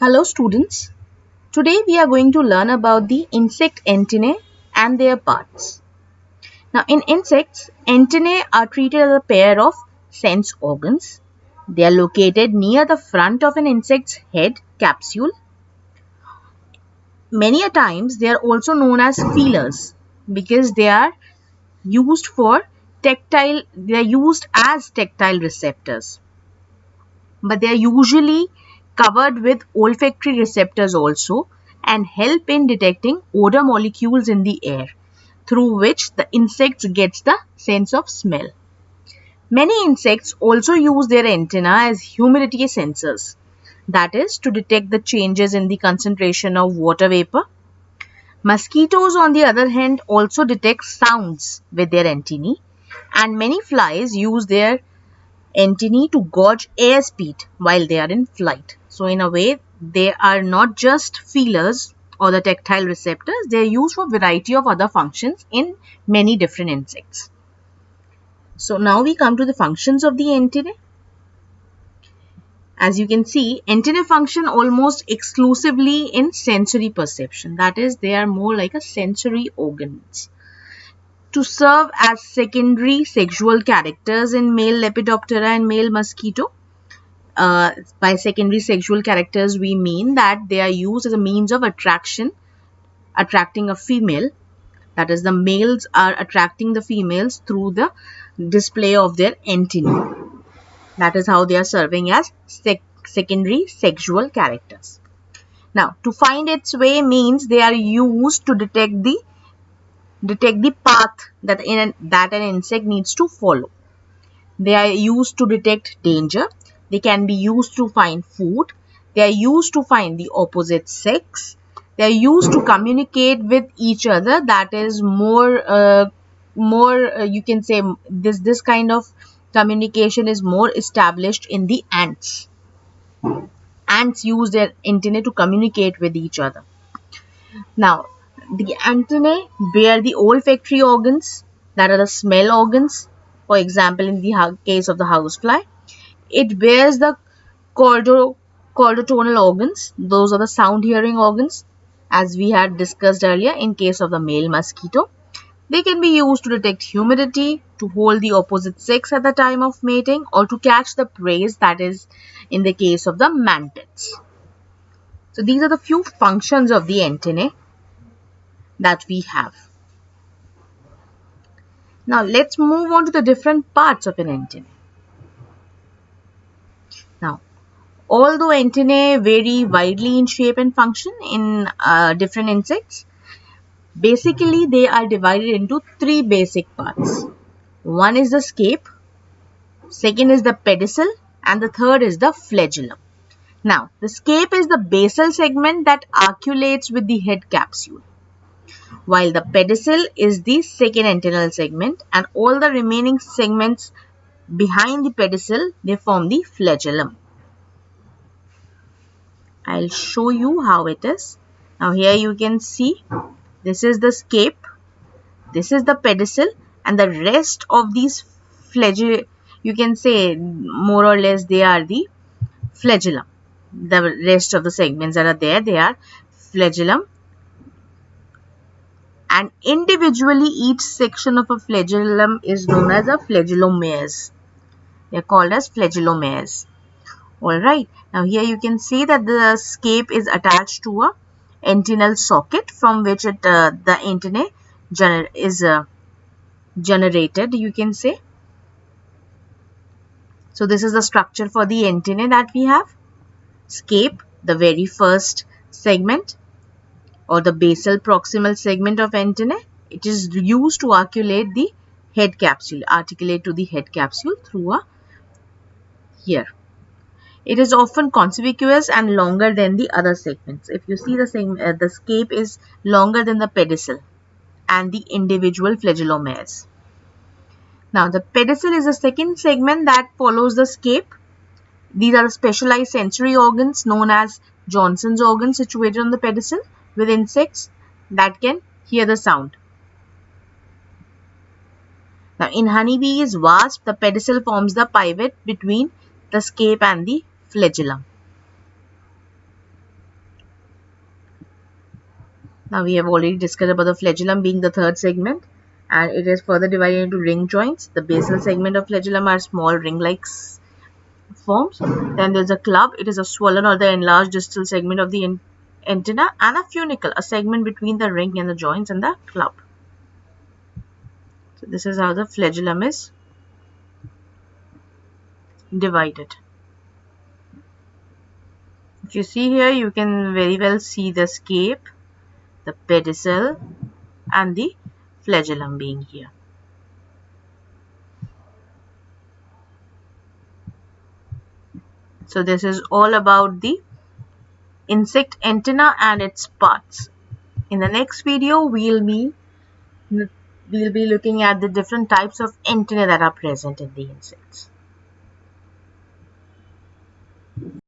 Hello students, today we are going to learn about the insect antennae and their parts. Now in insects, antennae are treated as a pair of sense organs. They are located near the front of an insect's head capsule. Many a times they are also known as feelers because they are used as tactile receptors. But they are usually covered with olfactory receptors also and help in detecting odor molecules in the air through which the insect gets the sense of smell. Many insects also use their antennae as humidity sensors, that is, to detect the changes in the concentration of water vapor. Mosquitoes, on the other hand, also detect sounds with their antennae, and many flies use their antennae to gauge airspeed while they are in flight. So in a way, they are not just feelers or the tactile receptors, they are used for a variety of other functions in many different insects. So now we come to the functions of the antennae. As you can see, antennae function almost exclusively in sensory perception. That is, they are more like a sensory organs. To serve as secondary sexual characters in male Lepidoptera and male mosquito. By secondary sexual characters, we mean that they are used as a means of attracting a female. That is, the males are attracting the females through the display of their antennae. That is how they are serving as secondary sexual characters. Now, to find its way means they are used to detect the path that an insect needs to follow. They are used to detect danger. They can be used to find food. They are used to find the opposite sex. They are used to communicate with each other. That is you can say this kind of communication is more established in the ants. Ants use their antennae to communicate with each other. Now, the antennae bear the olfactory organs, that are the smell organs. For example, in the case of the housefly, it bears the chordotonal organs. Those are the sound hearing organs, as we had discussed earlier in case of the male mosquito. They can be used to detect humidity, to hold the opposite sex at the time of mating, or to catch the prey, that is in the case of the mantids. So these are the few functions of the antennae that we have. Now let's move on to the different parts of an antennae. Now, although antennae vary widely in shape and function in different insects, basically they are divided into three basic parts. One is the scape, second is the pedicel, and the third is the flagellum. Now, the scape is the basal segment that articulates with the head capsule, while the pedicel is the second antennal segment, and all the remaining segments behind the pedicel, they form the flagellum. I'll show you how it is. Now here you can see this is the scape, this is the pedicel, and the rest of these flagellum, you can say more or less they are the flagellum. The rest of the segments that are there, they are flagellum, and individually each section of a flagellum is known as a flagellomeres. They are called as flagellomeres. Alright, now here you can see that the scape is attached to a antennal socket from which the antennae is generated, you can say. So this is the structure for the antennae that we have. Scape, the very first segment or the basal proximal segment of antennae. It is used to articulate to the head capsule through a here. It is often conspicuous and longer than the other segments. If you see the scape is longer than the pedicel and the individual flagellomeres. Now, the pedicel is the second segment that follows the scape. These are the specialized sensory organs known as Johnson's organs situated on the pedicel with insects that can hear the sound. Now, in honeybees, wasp, the pedicel forms the pivot between the scape and the flagellum. Now we have already discussed about the flagellum being the third segment, and it is further divided into ring joints. The basal segment of flagellum are small ring-like forms. Then there's a club. It is a swollen or the enlarged distal segment of the antenna, and a funicle, a segment between the ring and the joints and the club. So this is how the flagellum is divided. If you see here, you can very well see the scape, the pedicel, and the flagellum being here. So this is all about the insect antenna and its parts. In the next video, we'll be looking at the different types of antennae that are present in the insects.